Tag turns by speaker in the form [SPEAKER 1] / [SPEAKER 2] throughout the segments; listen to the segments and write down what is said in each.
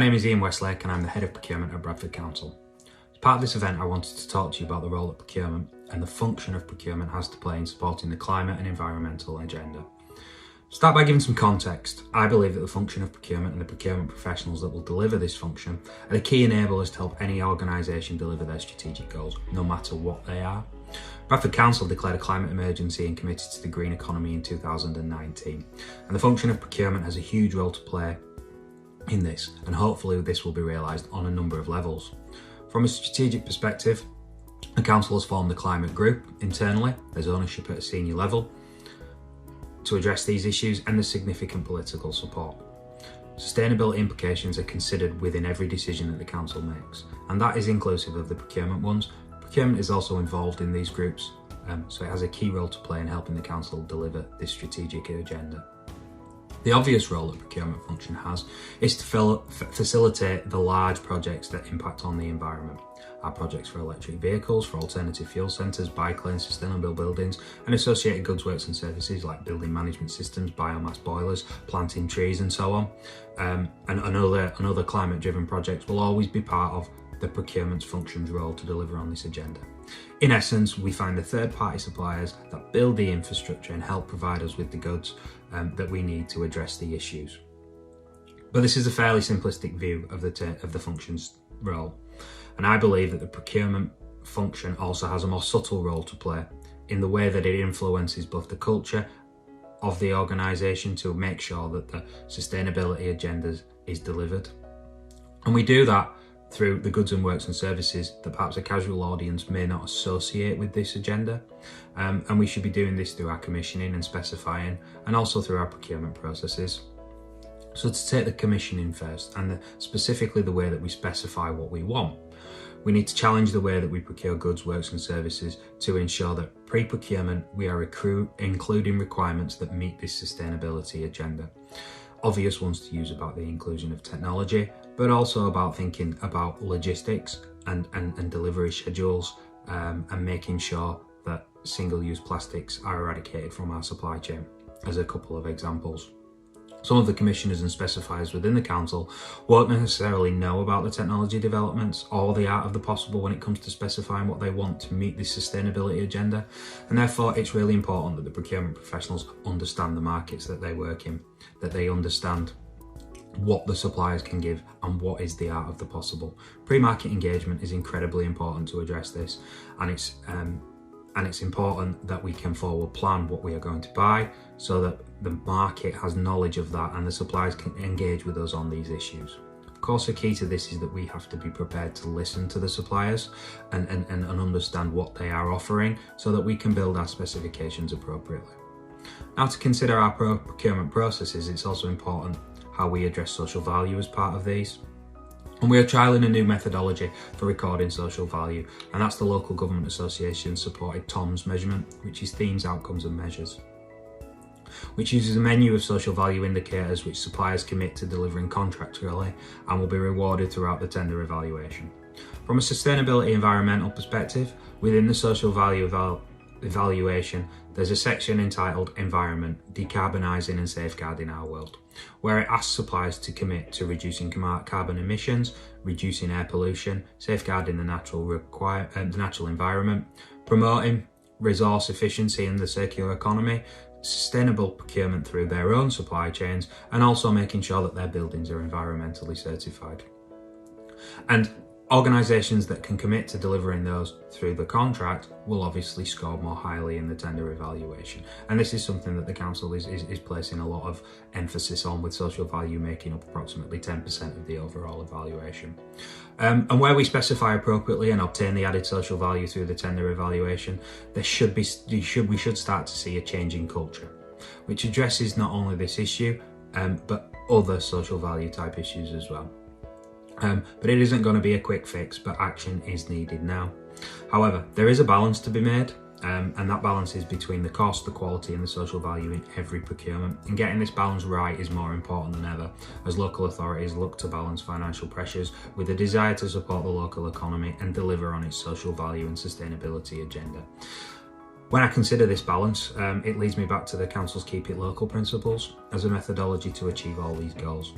[SPEAKER 1] name is Ian Westlake and I'm the Head of Procurement at Bradford Council. As part of this event, I wanted to talk to you about the role that procurement and the function of procurement has to play in supporting the climate and environmental agenda. Start by giving some context. I believe that the function of procurement and the procurement professionals that will deliver this function are the key enablers to help any organisation deliver their strategic goals, no matter what they are. Bradford Council declared a climate emergency and committed to the green economy in 2019. And the function of procurement has a huge role to play in this, and hopefully this will be realised on a number of levels. From a strategic perspective, the Council has formed the climate group internally. There's ownership at a senior level to address these issues and there's significant political support. Sustainability implications are considered within every decision that the Council makes, and that is inclusive of the procurement ones. Procurement is also involved in these groups, so it has a key role to play in helping the Council deliver this strategic agenda. The obvious role that procurement function has is to facilitate the large projects that impact on the environment. Our projects for electric vehicles, for alternative fuel centres, bike lanes, sustainable buildings and associated goods, works and services like building management systems, biomass boilers, planting trees and so on. And other climate driven projects will always be part of the procurement's functions role to deliver on this agenda. In essence, we find the third-party suppliers that build the infrastructure and help provide us with the goods that we need to address the issues. But this is a fairly simplistic view of the function's role, and I believe that the procurement function also has a more subtle role to play in the way that it influences both the culture of the organisation to make sure that the sustainability agenda is delivered. And we do that through the goods and works and services that perhaps a casual audience may not associate with this agenda. And we should be doing this through our commissioning and specifying, and also through our procurement processes. So to take the commissioning first, and specifically the way that we specify what we want, we need to challenge the way that we procure goods, works and services to ensure that pre-procurement we are including requirements that meet this sustainability agenda. Obvious ones to use about the inclusion of technology, but also about thinking about logistics and delivery schedules, and making sure that single-use plastics are eradicated from our supply chain, as a couple of examples. Some of the commissioners and specifiers within the Council won't necessarily know about the technology developments or the art of the possible when it comes to specifying what they want to meet this sustainability agenda, and therefore it's really important that the procurement professionals understand the markets that they work in, that they understand what the suppliers can give and what is the art of the possible. Pre-market engagement is incredibly important to address this, and it's important that we can forward plan what we are going to buy so that the market has knowledge of that and the suppliers can engage with us on these issues. Of course, the key to this is that we have to be prepared to listen to the suppliers and understand what they are offering so that we can build our specifications appropriately. Now, to consider our procurement processes, it's also important how we address social value as part of these. And we are trialling a new methodology for recording social value, and that's the Local Government Association supported TOMS measurement, which is themes, outcomes and measures, which uses a menu of social value indicators which suppliers commit to delivering contractually and will be rewarded throughout the tender evaluation. From a sustainability environmental perspective, within the social value evaluation, there's a section entitled Environment, Decarbonising and Safeguarding Our World, where it asks suppliers to commit to reducing carbon emissions, reducing air pollution, safeguarding the natural environment, promoting resource efficiency and the circular economy, sustainable procurement through their own supply chains, and also making sure that their buildings are environmentally certified. And organisations that can commit to delivering those through the contract will obviously score more highly in the tender evaluation. And this is something that the Council is placing a lot of emphasis on, with social value making up approximately 10% of the overall evaluation. And where we specify appropriately and obtain the added social value through the tender evaluation, we should start to see a change in culture, which addresses not only this issue, but other social value type issues as well. But it isn't going to be a quick fix, but action is needed now. However, there is a balance to be made, and that balance is between the cost, the quality and the social value in every procurement. And getting this balance right is more important than ever, as local authorities look to balance financial pressures with a desire to support the local economy and deliver on its social value and sustainability agenda. When I consider this balance, it leads me back to the Council's Keep It Local principles as a methodology to achieve all these goals.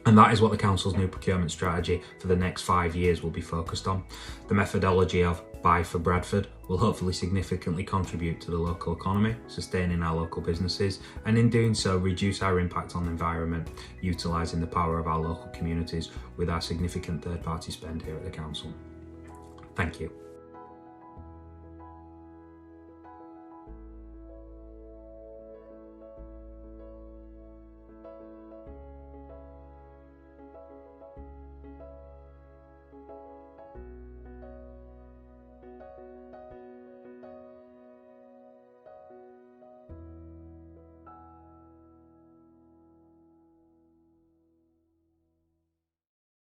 [SPEAKER 1] And that is what the Council's new procurement strategy for the next 5 years will be focused on. The methodology of Buy for Bradford will hopefully significantly contribute to the local economy, sustaining our local businesses, and in doing so reduce our impact on the environment, utilising the power of our local communities with our significant third-party spend here at the Council. Thank you.